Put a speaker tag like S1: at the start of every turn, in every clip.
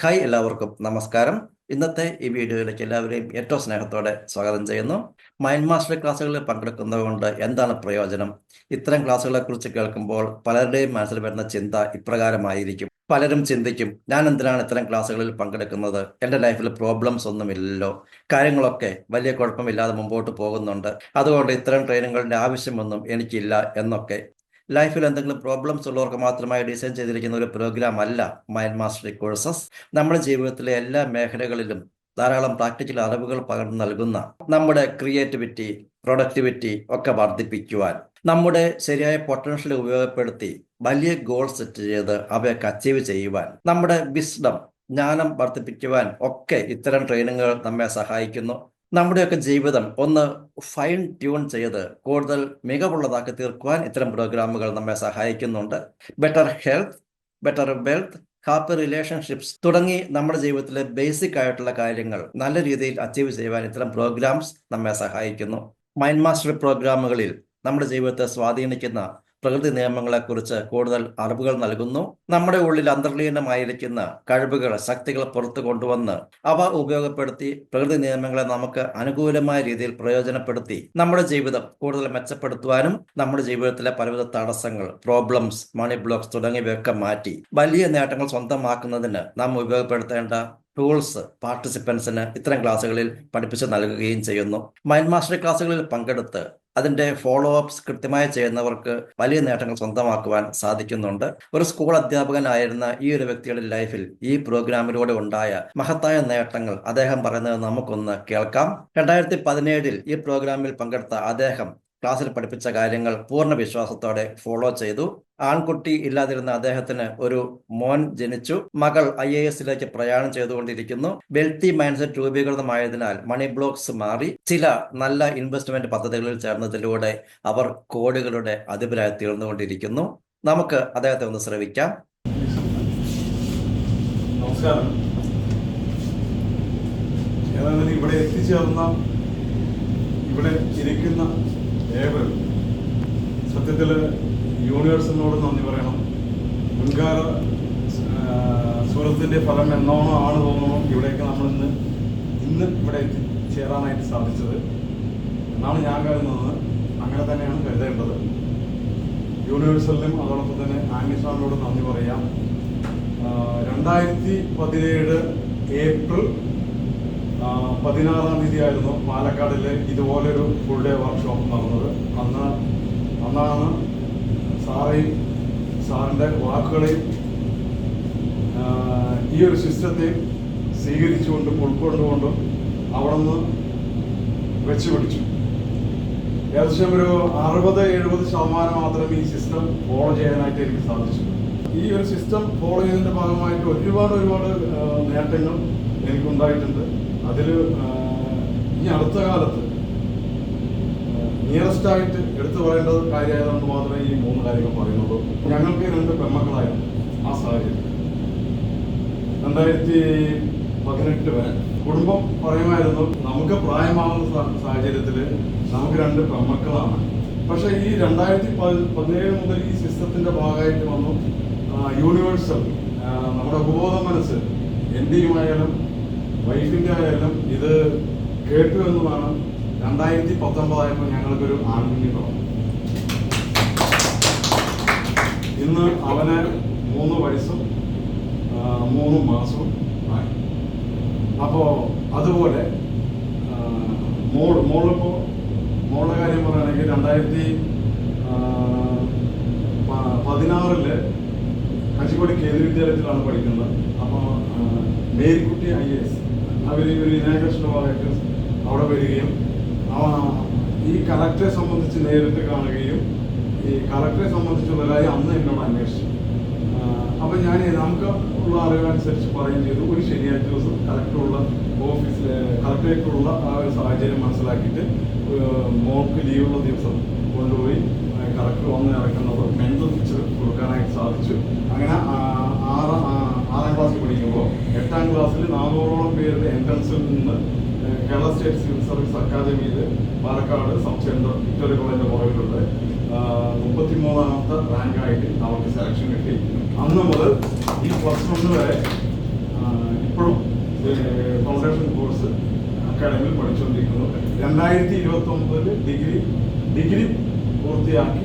S1: Hi എല്ലാവർക്കും നമസ്കാരം. ഇന്നത്തെ ഈ വീഡിയോയിലേക്ക് എല്ലാവരെയും ഏറ്റവും സ്നേഹത്തോടെ സ്വാഗതം ചെയ്യുന്നു. മൈൻഡ് മാസ്റ്റർ ക്ലാസ്സുകളിൽ പങ്കെടുക്കുന്നത് കൊണ്ട് എന്താണ് പ്രയോജനം? ഇത്തരം ക്ലാസ്സുകളെക്കുറിച്ച് കേൾക്കുമ്പോൾ പലരുടെയും മനസ്സിൽ വരുന്ന ചിന്ത ഇപ്രകാരമായിരിക്കും. പലരും ചിന്തിക്കും, ഞാൻ എന്തിനാണ് ഇത്തരം ക്ലാസ്സുകളിൽ പങ്കെടുക്കുന്നത്? എൻ്റെ ലൈഫിൽ പ്രോബ്ലംസ് ഒന്നുമില്ലല്ലോ, കാര്യങ്ങളൊക്കെ വലിയ കുഴപ്പമില്ലാതെ മുമ്പോട്ട് പോകുന്നുണ്ട്, അതുകൊണ്ട് ഇത്തരം ട്രെയിനിങ്ങുകളുടെ ആവശ്യമൊന്നും എനിക്കില്ല എന്നൊക്കെ. ലൈഫിൽ എന്തെങ്കിലും പ്രോബ്ലംസ് ഉള്ളവർക്ക് മാത്രമായി ഡിസൈൻ ചെയ്തിരിക്കുന്ന ഒരു പ്രോഗ്രാം അല്ല മൈൻഡ് മാസ്റ്ററി കോഴ്സസ്. നമ്മുടെ ജീവിതത്തിലെ എല്ലാ മേഖലകളിലും ധാരാളം പ്രാക്ടിക്കൽ അറിവുകൾ പകർന്നു നൽകുന്ന, നമ്മുടെ ക്രിയേറ്റിവിറ്റി, പ്രൊഡക്ടിവിറ്റി ഒക്കെ വർദ്ധിപ്പിക്കുവാൻ, നമ്മുടെ ശരിയായ പൊട്ടൻഷ്യൽ ഉപയോഗപ്പെടുത്തി വലിയ ഗോൾ സെറ്റ് ചെയ്ത് അവയൊക്കെ അച്ചീവ് ചെയ്യുവാൻ, നമ്മുടെ വിസ്ഡം, ജ്ഞാനം വർദ്ധിപ്പിക്കുവാൻ ഒക്കെ ഇത്തരം ട്രെയിനിങ്ങുകൾ നമ്മെ സഹായിക്കുന്നു. നമ്മുടെയൊക്കെ ജീവിതം ഒന്ന് ഫൈൻ ട്യൂൺ ചെയ്ത് കൂടുതൽ മികവുള്ളതാക്കി തീർക്കുവാൻ ഇത്തരം പ്രോഗ്രാമുകൾ നമ്മെ സഹായിക്കുന്നുണ്ട്. Better health, better wealth, happy relationships തുടങ്ങി നമ്മുടെ ജീവിതത്തിലെ ബേസിക് ആയിട്ടുള്ള കാര്യങ്ങൾ നല്ല രീതിയിൽ അച്ചീവ് ചെയ്യുവാൻ ഇത്തരം പ്രോഗ്രാംസ് നമ്മെ സഹായിക്കുന്നു. മൈൻഡ് മാസ്റ്റർ പ്രോഗ്രാമുകളിൽ നമ്മുടെ ജീവിതത്തെ സ്വാധീനിക്കുന്ന പ്രകൃതി നിയമങ്ങളെക്കുറിച്ച് കൂടുതൽ അറിവുകൾ നൽകുന്നു. നമ്മുടെ ഉള്ളിൽ അന്തർലീനമായിരിക്കുന്ന കഴിവുകൾ, ശക്തികൾ പുറത്തു കൊണ്ടുവന്ന് അവ ഉപയോഗപ്പെടുത്തി പ്രകൃതി നിയമങ്ങളെ നമുക്ക് അനുകൂലമായ രീതിയിൽ പ്രയോജനപ്പെടുത്തി നമ്മുടെ ജീവിതം കൂടുതൽ മെച്ചപ്പെടുത്തുവാനും, നമ്മുടെ ജീവിതത്തിലെ പലവിധ തടസ്സങ്ങൾ, പ്രോബ്ലംസ്, മണി ബ്ലോക്സ് തുടങ്ങിയവയൊക്കെ മാറ്റി വലിയ നേട്ടങ്ങൾ സ്വന്തമാക്കുന്നതിന് നാം ഉപയോഗപ്പെടുത്തേണ്ട ടൂൾസ് പാർട്ടിസിപ്പൻസിന് ഇത്തരം ക്ലാസ്സുകളിൽ പഠിപ്പിച്ച് നൽകുകയും ചെയ്യുന്നു. മൈൻഡ് മാസ്റ്റർ ക്ലാസ്സുകളിൽ പങ്കെടുത്ത് അതിൻ്റെ ഫോളോ അപ്സ് കൃത്യമായി ചെയ്യുന്നവർക്ക് വലിയ നേട്ടങ്ങൾ സ്വന്തമാക്കുവാൻ സാധിക്കുന്നുണ്ട്. ഒരു സ്കൂൾ അധ്യാപകനായിരുന്ന ഈ ഒരു വ്യക്തിയുടെ ലൈഫിൽ ഈ പ്രോഗ്രാമിലൂടെ ഉണ്ടായ മഹത്തായ നേട്ടങ്ങൾ അദ്ദേഹം പറയുന്നത് നമുക്കൊന്ന് കേൾക്കാം. 2017 ഈ പ്രോഗ്രാമിൽ പങ്കെടുത്ത അദ്ദേഹം ക്ലാസ്സിൽ പഠിപ്പിച്ച കാര്യങ്ങൾ പൂർണ്ണ വിശ്വാസത്തോടെ ഫോളോ ചെയ്തു. ആൺകുട്ടി ഇല്ലാതിരുന്ന അദ്ദേഹത്തിന് ഒരു മോൻ ജനിച്ചു. മകൾ IAS പ്രയാണം ചെയ്തുകൊണ്ടിരിക്കുന്നു. വെൽത്തി മൈൻഡ് സെറ്റ് രൂപീകൃതമായതിനാൽ മണി ബ്ലോക്സ് മാറി. ചില നല്ല ഇൻവെസ്റ്റ്മെന്റ് പദ്ധതികളിൽ ചേർന്നതിലൂടെ അവർ കോടികളുടെ അധിപരായി തീർന്നുകൊണ്ടിരിക്കുന്നു. നമുക്ക് അദ്ദേഹത്തെ ഒന്ന് ശ്രവിക്കാം.
S2: നമസ്കാരം. ഏതായാലും ഇവിടെ എത്തിച്ചേർന്ന, ഇവിടെ ഇരിക്കുന്ന ഏവരും സത്യത്തിൽ യൂണിവേഴ്സിനോട് നന്ദി പറയണം. മുൻകാല സുഹൃത്തിൻ്റെ ഫലം എന്നോണം ആണ് തോന്നുന്നു ഇവിടേക്ക് നമ്മൾ ഇന്ന് ഇവിടെ എത്തിച്ചേരാനായിട്ട് സാധിച്ചത് എന്നാണ് ഞാൻ കരുതുന്നത്. അങ്ങനെ തന്നെയാണ് കരുതേണ്ടത്. യൂണിവേഴ്സലിനും അതോടൊപ്പം തന്നെ ആംഗിസാറിനോട് നന്ദി പറയാം. 2017 ഏപ്രിൽ 16 ആയിരുന്നു പാലക്കാടിൽ ഇതുപോലൊരു ഫുൾ ഡേ വർക്ക്ഷോപ്പ് നടന്നത്. അന്നാണ് സാറിൻ്റെ വാക്കുകളെയും ഈ ഒരു സിസ്റ്റത്തെ സ്വീകരിച്ചുകൊണ്ടും ഉൾക്കൊണ്ടുകൊണ്ടും അവിടെ നിന്ന് വെച്ചുപിടിച്ചു. ഏകദേശം ഒരു 60-70% മാത്രമേ ഈ സിസ്റ്റം ഫോളോ ചെയ്യാനായിട്ട് എനിക്ക് സാധിച്ചു. ഈ ഒരു സിസ്റ്റം ഫോളോ ചെയ്തതിൻ്റെ ഭാഗമായിട്ട് ഒരുപാട് നേട്ടങ്ങൾ എനിക്കുണ്ടായിട്ടുണ്ട്. അതിൽ ഈ അടുത്ത കാലത്ത് നിയറസ്റ്റ് ആയിട്ട് എടുത്തു പറയേണ്ടത് കാര്യമായതുകൊണ്ട് മാത്രമേ ഈ 3 കാര്യങ്ങൾ പറയുന്നുള്ളൂ. ഞങ്ങൾക്ക് 2 പെൺമക്കളായിരുന്നു. ആ സാഹചര്യം 2018 വരെ കുടുംബം പറയുമായിരുന്നു, നമുക്ക് പ്രായമാകുന്ന സാഹചര്യത്തിൽ നമുക്ക് 2 പെൺമക്കളാണ്. പക്ഷേ ഈ 2017 മുതൽ ഈ സിസ്റ്റത്തിന്റെ ഭാഗമായിട്ട് വന്നു. യൂണിവേഴ്സൽ നമ്മുടെ ഉപബോധ മനസ്സ് എന്റെയുമായാലും വൈഫിന്റെ ആയാലും ഇത് കേട്ടു എന്നതാണ്. 2019 ഞങ്ങൾക്കൊരു ആൺകുഞ്ഞി തുടങ്ങി. ഇന്ന് അവന് 3 വയസ്സും 3 മാസവും ആയി. അപ്പോ അതുപോലെ മോളുടെ കാര്യം പറയുകയാണെങ്കിൽ 2016 കച്ചിക്കോട് കേന്ദ്ര വിദ്യാലയത്തിലാണ് പഠിക്കുന്നത്. അപ്പോൾ മേരിക്കുട്ടി IAS അവർ ഒരു ഇനാഗ്രേഷൻ്റെ ഭാഗമായിട്ട് അവിടെ വരികയും ഈ കളക്ടറെ സംബന്ധിച്ച് നേരിട്ട് കാണുകയും ഈ കളക്ടറെ സംബന്ധിച്ചുള്ള കാര്യം അന്ന് എന്നോട് അന്വേഷിച്ചു. അപ്പം ഞാൻ നമുക്ക് ഉള്ള അറിവനുസരിച്ച് പറയുകയും ചെയ്തു. ഒരു ശനിയാഴ്ച ദിവസം കളക്ടറേറ്റിലുള്ള ആ ഒരു സാഹചര്യം മനസ്സിലാക്കിയിട്ട് മോൾക്ക് ലീവുള്ള ദിവസം കൊണ്ടുപോയി കളക്ടർ വന്ന് ഇറക്കുന്നത് മെന്റൽ പിക്ചർ കൊടുക്കാനായിട്ട് സാധിച്ചു. അങ്ങനെ 6ാം ക്ലാസ്സിൽ പഠിക്കുമ്പോൾ 8ാം ക്ലാസ്സിൽ 400ഓളം പേരുടെ എൻട്രൻസിൽ നിന്ന് കേരള സ്റ്റേറ്റ് സിവിൽ സർവീസ് അക്കാദമിയിൽ പാലക്കാട് സബ് സെന്റർ വിക്ടോറിയ കോളേജിന്റെ പുറകിലുള്ള 33ാമത്തെ റാങ്കായിട്ട് അവർക്ക് സെലക്ഷൻ കിട്ടി. അന്ന് മുതൽ ഈ +1 വരെ ഇപ്പോഴും ഫൗണ്ടേഷൻ കോഴ്സ് അക്കാഡമിയിൽ പഠിച്ചുകൊണ്ടിരിക്കുന്നു. 2029 ഡിഗ്രി പൂർത്തിയാക്കി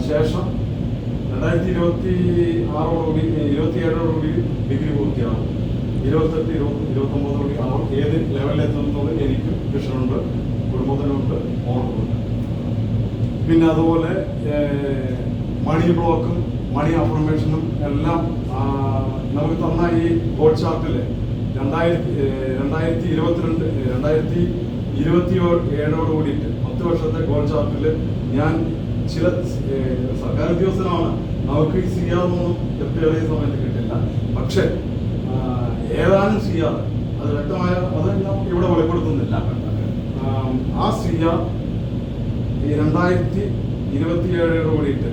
S2: ശേഷം 2027 ഡിഗ്രി പൂർത്തിയാകും. 28, 29 അവർ ഏത് ലെവലിലെത്തുന്നത് എനിക്ക് വിഷനുണ്ട്, കുടുംബത്തിനുണ്ട്, ഓർക്കുന്നുണ്ട്. പിന്നെ അതുപോലെ മണി ബ്ലോക്കും മണി അഫർമേഷനും എല്ലാം നമുക്ക് തന്ന ഈ ഗോഡ് ചാർട്ടിൽ 2027 കൂടിയിട്ട് 10 വർഷത്തെ ഗോഡ് ചാർട്ടിൽ ഞാൻ ചില സർക്കാർ ഉദ്യോഗസ്ഥനാണ്, നമുക്ക് ഈ സിയാറൊന്നും കൃത്യമായ സമയത്ത് കിട്ടില്ല. പക്ഷെ ഏതാനും സിയാർ അത് വ്യക്തമായ അത് ഞാൻ ഇവിടെ വെളിപ്പെടുത്തുന്നില്ല. ആ സിയാർ ഈ 2027 കൂടിയിട്ട്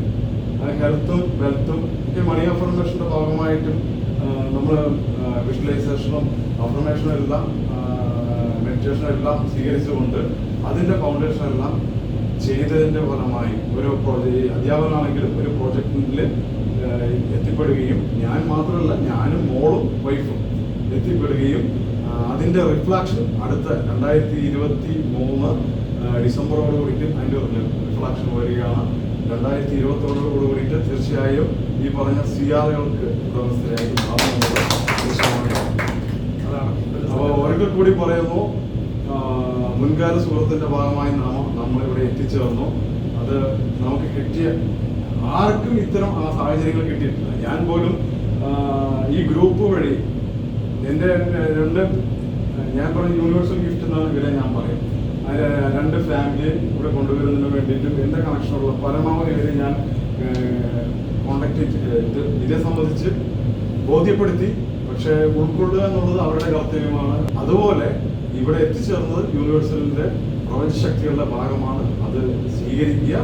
S2: ഹെൽത്തും വെൽത്തും മണി അഫർമേഷന്റെ ഭാഗമായിട്ടും നമ്മൾ വിഷ്വലൈസേഷനും അഫർമേഷനും എല്ലാം മെഡിറ്റേഷനും എല്ലാം സ്വീകരിച്ചുകൊണ്ട് അതിന്റെ ഫൗണ്ടേഷൻ എല്ലാം ചെയ്തതിന്റെ ഫലമായി ഒരു അധ്യാപകനാണെങ്കിലും ഒരു പ്രോജക്റ്റിൽ എത്തിപ്പെടുകയും ഞാൻ മാത്രമല്ല ഞാനും മോളും വൈഫും എത്തിപ്പെടുകയും അതിന്റെ റിഫ്ലാക്ഷൻ അടുത്ത 2023 ഡിസംബറോട് കൂടിയിട്ട് അതിന്റെ റിഫ്ലാക്ഷൻ വരികയാണ്. 2027 കൂടിയിട്ട് തീർച്ചയായും ഈ പറഞ്ഞ സിയാറുകൾക്ക് ഉടമസ്ഥരായി മാറുന്നത്. അപ്പോൾ ഒരിക്കൽ കൂടി പറയുന്നു, മുൻകാല സുഹൃത്തിന്റെ ഭാഗമായി നമ്മളിവിടെ എത്തിച്ചേർന്നു. അത് നമുക്ക് കിട്ടിയ ആർക്കും ഇത്തരം ആ സാഹചര്യങ്ങൾ കിട്ടിയിട്ടില്ല. ഞാൻ പോലും ഈ ഗ്രൂപ്പ് വഴി എൻ്റെ ഞാൻ പറഞ്ഞ യൂണിവേഴ്സൽ ഗിഫ്റ്റ് എന്നാണ് ഇവരെ ഞാൻ പറയും. രണ്ട് ഫാമിലി ഇവിടെ കൊണ്ടുവരുന്നതിന് വേണ്ടിയിട്ടും എൻ്റെ കണക്ഷനുള്ള പരമാവധി ഇവരെ ഞാൻ കോണ്ടാക്ട് ചെയ്ത് ഇതേ സംബന്ധിച്ച് ബോധ്യപ്പെടുത്തി. പക്ഷെ ഉൾക്കൊള്ളുക എന്നുള്ളത് അവരുടെ കർത്തവ്യമാണ്. അതുപോലെ ഇവിടെ എത്തിച്ചേർന്നത് യൂണിവേഴ്സലിന്റെ പ്രപഞ്ചശക്തികളുടെ ഭാഗമാണ്. അത് സ്വീകരിക്കുക,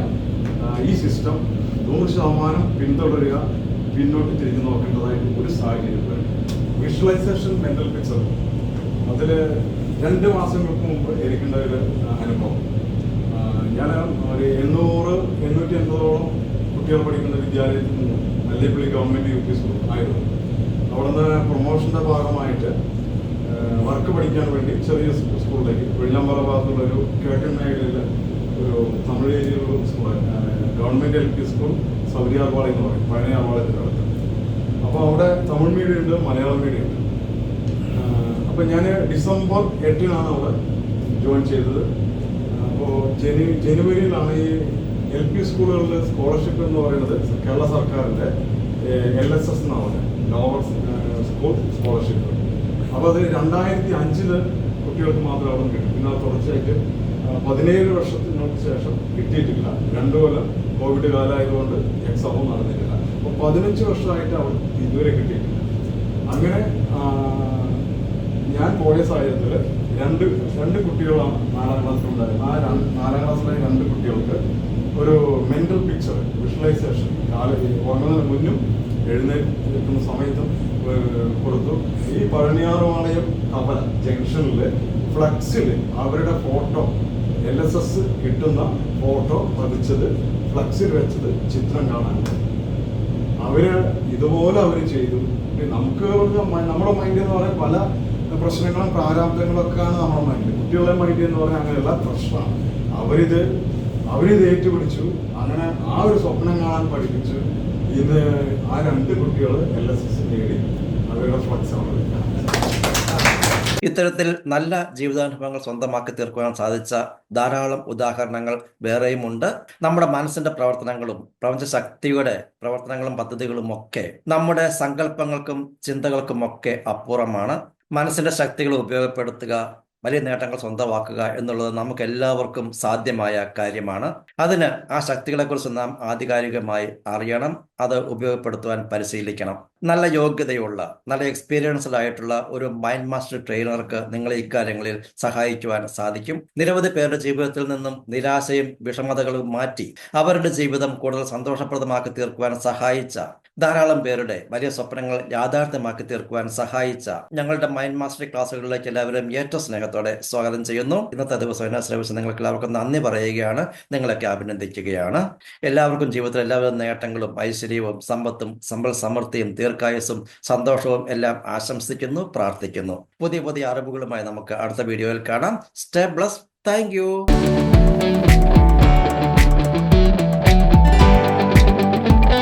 S2: ഈ സിസ്റ്റം 100% പിന്തുടരുക, പിന്നോട്ട് തിരിഞ്ഞു നോക്കേണ്ടതായിട്ട് ഒരു സാഹചര്യം വരും. വിഷ്വലൈസേഷൻ മെന്റൽ പിക്ചർ അതിൽ 2 മാസങ്ങൾക്ക് മുമ്പ് എനിക്കുണ്ട ഒരു അനുഭവം. ഞാൻ ഒരു 880 കുട്ടികൾ പഠിക്കുന്ന വിദ്യാലയത്തിൽ നിന്ന് മല്ലേപ്പള്ളി ഗവൺമെന്റ് UP സ്കൂൾ ആയിരുന്നു. അവിടെ നിന്ന് പ്രൊമോഷന്റെ ഭാഗമായിട്ട് വർക്ക് പഠിക്കാൻ വേണ്ടി ചെറിയ സ്കൂളിലേക്ക് വെള്ളാമ്പറ ഭാഗത്തുള്ള ഒരു കിഴക്കൻ മേഖലയിൽ ഒരു തമിഴ് ഏരിയയിലുള്ള സ്കൂൾ ഗവൺമെന്റ് LP സ്കൂൾ സൗരിയാർവാളി എന്ന് പറയും, പഴയ ആർവാളത്തിൻ്റെ അടുത്ത്. അപ്പോൾ അവിടെ തമിഴ് മീഡിയം ഉണ്ട്, മലയാളം മീഡിയം ഉണ്ട്. അപ്പോൾ ഞാൻ ഡിസംബർ 8-നാണ് അവിടെ ജോയിൻ ചെയ്തത്. അപ്പോൾ ജനുവരിയിലാണ് ഈ LP സ്കൂളുകളിൽ സ്കോളർഷിപ്പ് എന്ന് പറയുന്നത് കേരള സർക്കാരിൻ്റെ LSS എന്നാണ് ലോവർ സ്കൂൾ സ്കോളർഷിപ്പ്. അപ്പോൾ അത് 2005 കുട്ടികൾക്ക് മാത്രമേ അവിടെ കിട്ടും. പിന്നെ അത് തുടർച്ചയായിട്ട് 17 വർഷത്തിന് ശേഷം കിട്ടിയിട്ടില്ല. 2 കൊല്ലം കോവിഡ് കാലമായതുകൊണ്ട് എക്സാമും നടന്നിട്ടില്ല. അപ്പോൾ 15 വർഷമായിട്ട് അവർ ഇതുവരെ കിട്ടിയിട്ടില്ല. അങ്ങനെ ഞാൻ പോയ സാഹചര്യത്തിൽ രണ്ട് കുട്ടികളാണ് 4ാം ക്ലാസ്സിലുണ്ടായത്. ആ 4ാം ക്ലാസ്സിലെ 2 കുട്ടികൾക്ക് ഒരു മെന്റൽ പിക്ചർ വിഷ്വലൈസേഷൻ ഉറങ്ങുന്നതിന് മുന്നും എഴുന്നേൽക്കുന്ന സമയത്തും കൊടുത്തു. ഈ പഴനിയാറുപാളയം കവല ജംഗ്ഷനിൽ ഫ്ലക്സിൽ അവരുടെ ഫോട്ടോ LSS കിട്ടുന്ന ഫോട്ടോ പതിച്ചത് ഫ്ലക്സിൽ വെച്ചത് ചിത്രം കാണാൻ ഇതുപോലെ അവർ ചെയ്തു. നമുക്ക് നമ്മുടെ മൈൻഡ് എന്ന് പറയാൻ പല പ്രശ്നങ്ങളും പ്രാരാബ്ദങ്ങളും ഒക്കെയാണ് നമ്മുടെ മൈൻഡ്. കുട്ടികളുടെ മൈൻഡ് എന്ന് പറഞ്ഞാൽ അങ്ങനെയുള്ള പ്രശ്നമാണ്. അവരിത് ഏറ്റുപിടിച്ചു. അങ്ങനെ ആ ഒരു സ്വപ്നം കാണാൻ പഠിപ്പിച്ചു. ഇന്ന് ആ 2 കുട്ടികൾ LSS നേടി അവരുടെ ഫ്ലക്സ് ആണ്.
S1: ഇത്തരത്തിൽ നല്ല ജീവിതാനുഭവങ്ങൾ സ്വന്തമാക്കി തീർക്കുവാൻ സാധിച്ച ധാരാളം ഉദാഹരണങ്ങൾ വേറെയുമുണ്ട്. നമ്മുടെ മനസ്സിന്റെ പ്രവർത്തനങ്ങളും പ്രപഞ്ചശക്തിയുടെ പ്രവർത്തനങ്ങളും പദ്ധതികളും ഒക്കെ നമ്മുടെ സങ്കല്പങ്ങൾക്കും ചിന്തകൾക്കും ഒക്കെ അപ്പുറമാണ്. മനസ്സിന്റെ ശക്തികൾ ഉപയോഗപ്പെടുത്തുക, വലിയ നേട്ടങ്ങൾ സ്വന്തമാക്കുക എന്നുള്ളത് നമുക്ക് എല്ലാവർക്കും സാധ്യമായ കാര്യമാണ്. അതിന് ആ ശക്തികളെക്കുറിച്ച് നാം ആധികാരികമായി അറിയണം, അത് ഉപയോഗപ്പെടുത്തുവാൻ പരിശീലിക്കണം. നല്ല യോഗ്യതയുള്ള, നല്ല എക്സ്പീരിയൻസ്ഡ് ആയിട്ടുള്ള ഒരു മൈൻഡ് മാസ്റ്റർ ട്രെയിനർക്ക് നിങ്ങളെ ഇക്കാര്യങ്ങളിൽ സഹായിക്കുവാൻ സാധിക്കും. നിരവധി പേരുടെ ജീവിതത്തിൽ നിന്നും നിരാശയും വിഷമതകളും മാറ്റി അവരുടെ ജീവിതം കൂടുതൽ സന്തോഷപ്രദമാക്കി തീർക്കുവാൻ സഹായിച്ച ധാരാളം പേരുടെ വലിയ സ്വപ്നങ്ങൾ യാഥാർത്ഥ്യമാക്കി തീർക്കുവാൻ സഹായിച്ച ഞങ്ങളുടെ മൈൻഡ് മാസ്റ്ററി ക്ലാസ്സുകളിലേക്ക് എല്ലാവരും ഏറ്റവും സ്നേഹത്തോടെ സ്വാഗതം ചെയ്യുന്നു. ഇന്നത്തെ ദിവസം എന്നെ ശ്രമിച്ച് നിങ്ങൾക്ക് എല്ലാവർക്കും നന്ദി പറയുകയാണ്, നിങ്ങളൊക്കെ അഭിനന്ദിക്കുകയാണ്. എല്ലാവർക്കും ജീവിതത്തിൽ എല്ലാവിധ നേട്ടങ്ങളും ഐശ്വര്യവും സമ്പത്തും സമ്പൽ സമൃദ്ധിയും ദീർഘായുസ്സും സന്തോഷവും എല്ലാം ആശംസിക്കുന്നു, പ്രാർത്ഥിക്കുന്നു. പുതിയ പുതിയ അറിവുകളുമായി നമുക്ക് അടുത്ത വീഡിയോയിൽ കാണാം. Stay bless. Thank you.